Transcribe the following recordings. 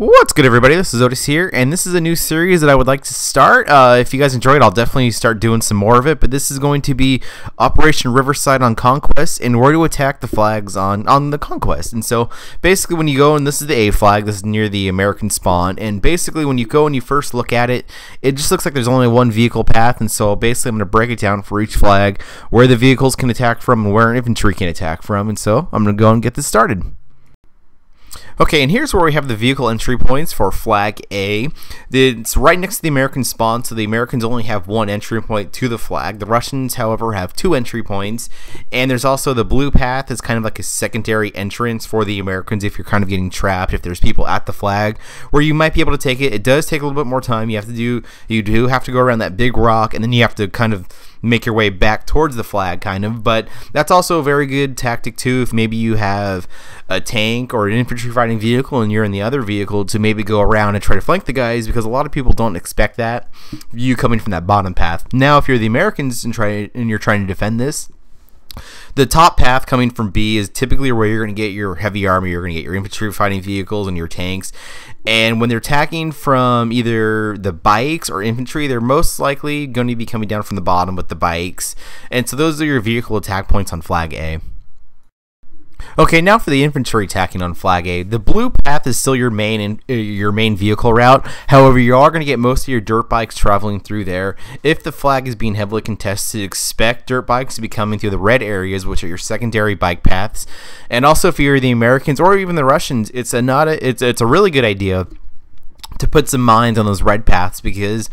What's good, everybody? This is Otis here, and this is a new series that I would like to start. If you guys enjoy it, I'll definitely start doing some more of it, but this is going to be Operation Riverside on Conquest, and where to attack the flags on the Conquest. And so, basically, when you go, and this is the A flag, this is near the American spawn, and basically, when you go and you first look at it, it just looks like there's only one vehicle path, and so, basically, I'm going to break it down for each flag, where the vehicles can attack from, and where infantry can attack from, and so, I'm going to go and get this started. Okay, and here's where we have the vehicle entry points for Flag A. It's right next to the American spawn, so the Americans only have one entry point to the flag. The Russians, however, have two entry points, and there's also the blue path is kind of like a secondary entrance for the Americans if you're kind of getting trapped, if there's people at the flag, where you might be able to take it. It does take a little bit more time. You do have to go around that big rock, and then you have to kind of make your way back towards the flag, kind of, but that's also a very good tactic too if maybe you have a tank or an infantry fighting vehicle and you're in the other vehicle, to maybe go around and try to flank the guys, because a lot of people don't expect that, you coming from that bottom path. Now if you're the Americans and you're trying to defend this, the top path coming from B is typically where you're going to get your heavy army, you're going to get your infantry fighting vehicles and your tanks. And when they're attacking from either the bikes or infantry, they're most likely going to be coming down from the bottom with the bikes. And so those are your vehicle attack points on Flag A. Okay, now for the infantry attacking on Flag A. The blue path is still your main vehicle route. However, you are going to get most of your dirt bikes traveling through there. If the flag is being heavily contested, expect dirt bikes to be coming through the red areas, which are your secondary bike paths. And also, if you're the Americans or even the Russians, it's a really good idea to put some mines on those red paths, because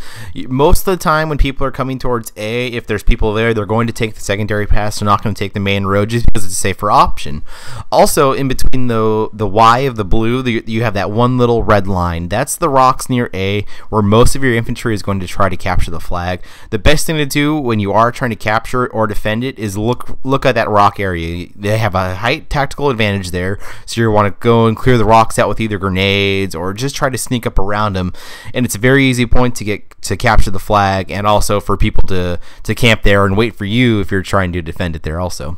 most of the time when people are coming towards A, if there's people there, they're going to take the secondary paths. They're not going to take the main road just because it's a safer option. Also, in between the Y of the blue, you have that one little red line. That's the rocks near A, where most of your infantry is going to try to capture the flag. The best thing to do when you are trying to capture it or defend it is look at that rock area. They have a height tactical advantage there, so you want to go and clear the rocks out with either grenades or just try to sneak up around them, and it's a very easy point to capture the flag, and also for people to camp there and wait for you if you're trying to defend it there also.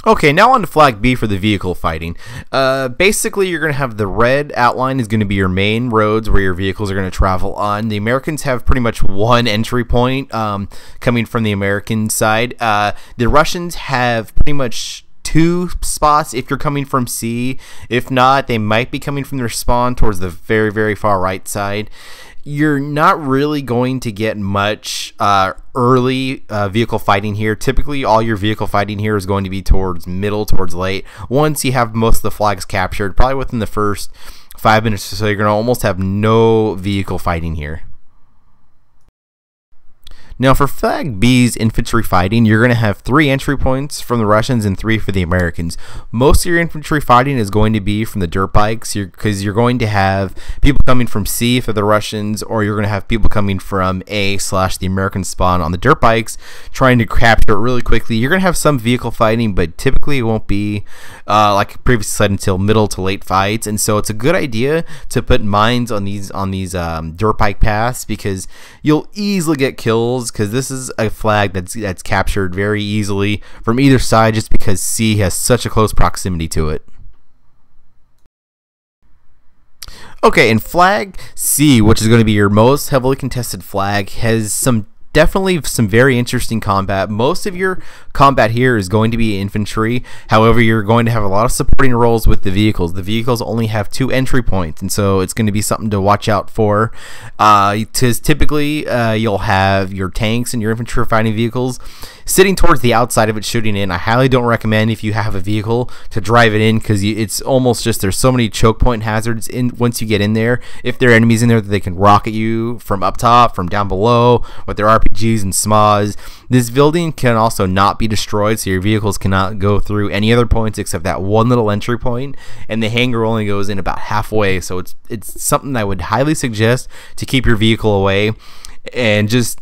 Okay, now on to Flag B for the vehicle fighting. Basically, you're going to have the red outline is going to be your main roads where your vehicles are going to travel on. The Americans have pretty much one entry point coming from the American side. The Russians have pretty much two spots if you're coming from C. If not, they might be coming from their spawn towards the very, very far right side. You're not really going to get much early vehicle fighting here. Typically, all your vehicle fighting here is going to be towards middle, towards late. Once you have most of the flags captured, probably within the first 5 minutes or so, you're going to almost have no vehicle fighting here. Now for Flag B's infantry fighting, you're going to have 3 entry points from the Russians and 3 for the Americans. Most of your infantry fighting is going to be from the dirt bikes, because you're going to have people coming from C for the Russians, or you're going to have people coming from A/the American spawn on the dirt bikes trying to capture it really quickly. You're going to have some vehicle fighting, but typically it won't be, like previously said, until middle to late fights. And so it's a good idea to put mines on these dirt bike paths, because you'll easily get kills, because this is a flag that's captured very easily from either side, just because C has such a close proximity to it. Okay, and Flag C, which is going to be your most heavily contested flag, has definitely some very interesting combat. Most of your combat here is going to be infantry. However, you're going to have a lot of supporting roles with the vehicles. The vehicles only have 2 entry points, and so it's going to be something to watch out for. Typically, you'll have your tanks and your infantry fighting vehicles sitting towards the outside of it, shooting in. I highly don't recommend, if you have a vehicle, to drive it in, because it's almost just, there's so many choke point hazards once you get in there. If there are enemies in there, that they can rocket you from up top, from down below, with their RPGs and SMAs. This building can also not be destroyed, so your vehicles cannot go through any other points except that one little entry point, and the hangar only goes in about halfway, so it's something I would highly suggest to keep your vehicle away, and just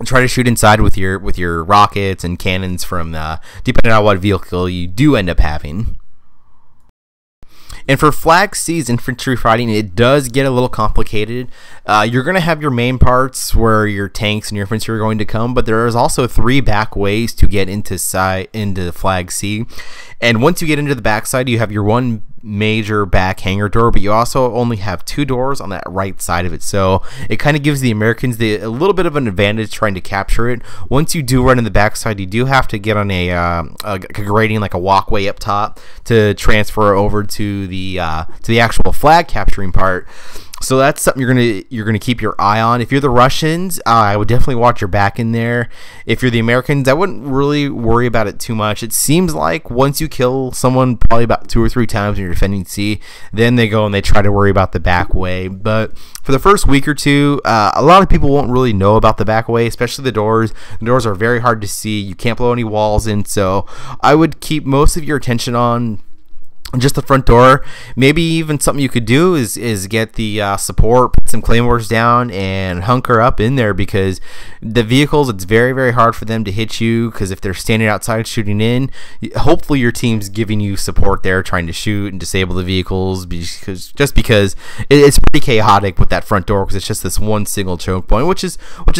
try to shoot inside with your rockets and cannons from depending on what vehicle you do end up having. And for Flag C's infantry fighting, it does get a little complicated. You're going to have your main parts where your tanks and your infantry are going to come, but there is also 3 back ways to get into Flag C. And once you get into the backside, you have your one major back hangar door, but you also only have 2 doors on that right side of it, so it kind of gives the Americans a little bit of an advantage trying to capture it. Once you do run in the backside, you do have to get on a grading, like a walkway up top, to transfer over to the actual flag capturing part. So that's something you're gonna keep your eye on. If you're the Russians, I would definitely watch your back in there. If you're the Americans, I wouldn't really worry about it too much. It seems like once you kill someone probably about 2 or 3 times when you're defending C, then they go and they try to worry about the back way. But for the first week or two, a lot of people won't really know about the back way, especially the doors. The doors are very hard to see. You can't blow any walls in, so I would keep most of your attention on just the front door. Maybe even something you could do is get the support, put some claymores down, and hunker up in there, because the vehicles, it's very, very hard for them to hit you, because if they're standing outside shooting in, hopefully your team's giving you support there, trying to shoot and disable the vehicles, because it's pretty chaotic with that front door, because it's just this one single choke point, which is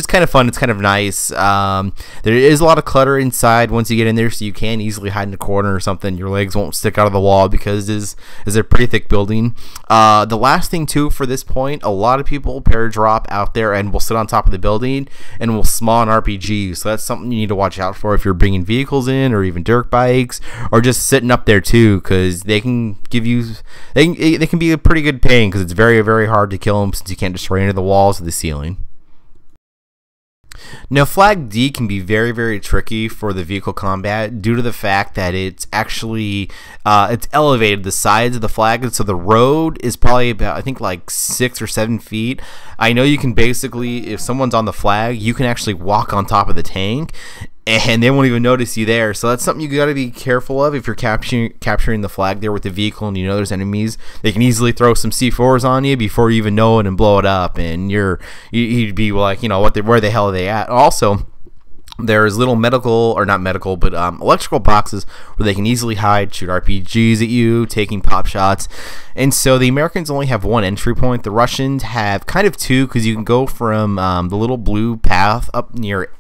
kind of fun. It's kind of nice. There is a lot of clutter inside once you get in there, so you can easily hide in a corner or something. Your legs won't stick out of the wall, because it is a pretty thick building. The last thing too for this point, a lot of people paradrop out there and will sit on top of the building and will spawn RPGs. So that's something you need to watch out for if you're bringing vehicles in, or even dirt bikes, or just sitting up there too, because they can give you they can be a pretty good pain, because it's very, very hard to kill them since you can't destroy any of the walls or the ceiling. Now, Flag D can be very, very tricky for the vehicle combat due to the fact that it's actually it's elevated, the sides of the flag, so the road is probably about, I think, like 6 or 7 feet. I know you can basically, if someone's on the flag, you can actually walk on top of the tank, and they won't even notice you there. So that's something you got to be careful of if you're capturing the flag there with the vehicle, and you know there's enemies. They can easily throw some C4s on you before you even know it and blow it up, and you'd be like, you know, where the hell are they at? Also, there's little electrical boxes where they can easily hide, shoot RPGs at you, taking pop shots. And so the Americans only have 1 entry point. The Russians have kind of 2, because you can go from the little blue path up near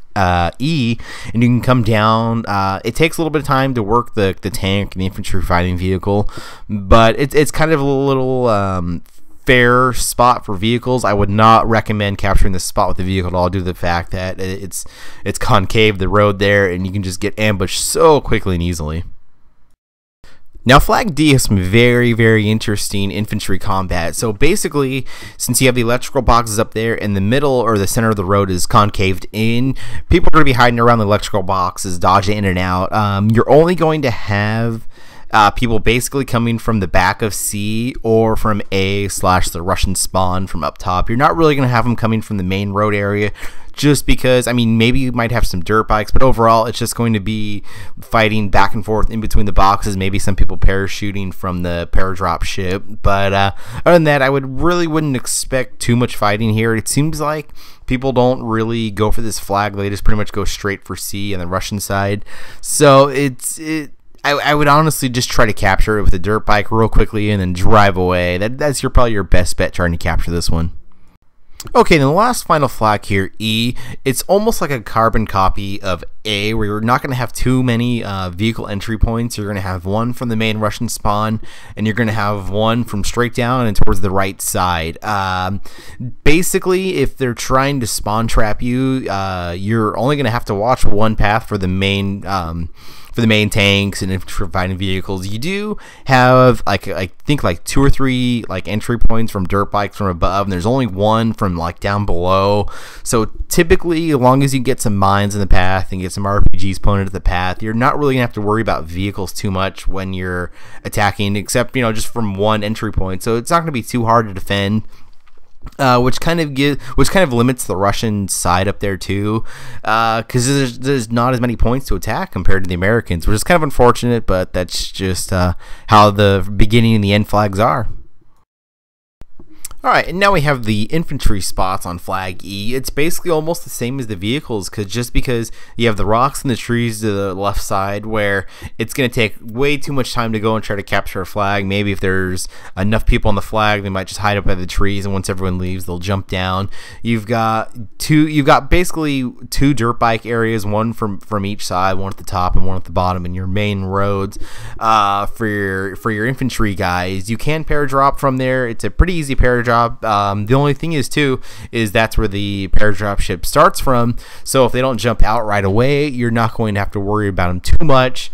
E, and you can come down. It takes a little bit of time to work the tank and the infantry fighting vehicle, but it's kind of a little fair spot for vehicles. I would not recommend capturing this spot with the vehicle at all, due to the fact that it's concave, the road there, and you can just get ambushed so quickly and easily. Now, Flag D has some very, very interesting infantry combat. So basically, since you have the electrical boxes up there, and the middle or the center of the road is concaved in, people are going to be hiding around the electrical boxes, dodging in and out. You're only going to have people basically coming from the back of C or from A / the Russian spawn from up top. You're not really going to have them coming from the main road area, just because, I mean, maybe you might have some dirt bikes, but overall it's just going to be fighting back and forth in between the boxes, maybe some people parachuting from the paradrop ship. But other than that, I wouldn't expect too much fighting here. It seems like people don't really go for this flag. They just pretty much go straight for C on the Russian side. So I would honestly just try to capture it with a dirt bike real quickly and then drive away. That's probably your best bet trying to capture this one. Okay, then the last final flag here, E, it's almost like a carbon copy of A, where you're not going to have too many vehicle entry points. You're going to have 1 from the main Russian spawn, and you're going to have 1 from straight down and towards the right side. Basically, if they're trying to spawn trap you, you're only going to have to watch 1 path for the main tanks and providing vehicles. You do have I think 2 or 3 entry points from dirt bikes from above, and there's only 1 from down below. So typically, as long as you get some mines in the path and get some RPGs pointed at the path, you're not really gonna have to worry about vehicles too much when you're attacking, except just from 1 entry point. So it's not gonna be too hard to defend. Which kind of limits the Russian side up there too, because there's not as many points to attack compared to the Americans, which is kind of unfortunate, but that's just how the beginning and the end flags are. Alright, and now we have the infantry spots on flag E. It's basically almost the same as the vehicles, because you have the rocks and the trees to the left side, where it's going to take way too much time to go and try to capture a flag. Maybe if there's enough people on the flag, they might just hide up by the trees, and once everyone leaves, they'll jump down. You've got basically two dirt bike areas, one from each side, one at the top and one at the bottom, in your main roads for your infantry guys. You can paradrop from there. It's a pretty easy paradrop. The only thing is that's where the paradrop ship starts from, so if they don't jump out right away, you're not going to have to worry about them too much.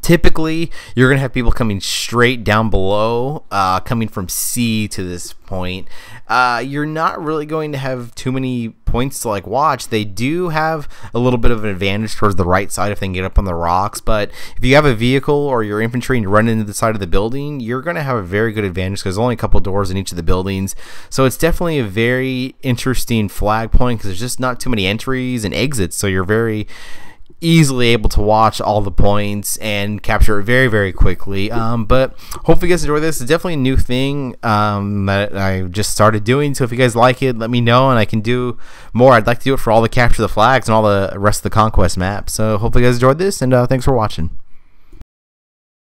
Typically, you're going to have people coming straight down below, coming from C to this point. You're not really going to have too many points to like watch. They do have a little bit of an advantage towards the right side if they can get up on the rocks, but if you have a vehicle or your infantry and you run into the side of the building, you're going to have a very good advantage because there's only a couple doors in each of the buildings. So it's definitely a very interesting flag point because there's just not too many entries and exits, so you're very easily able to watch all the points and capture it very, very quickly. But hopefully you guys enjoy this. It's definitely a new thing that I just started doing, so if you guys like it, let me know and I can do more. I'd like to do it for all the capture the flags and all the rest of the conquest maps. So hopefully you guys enjoyed this, and thanks for watching.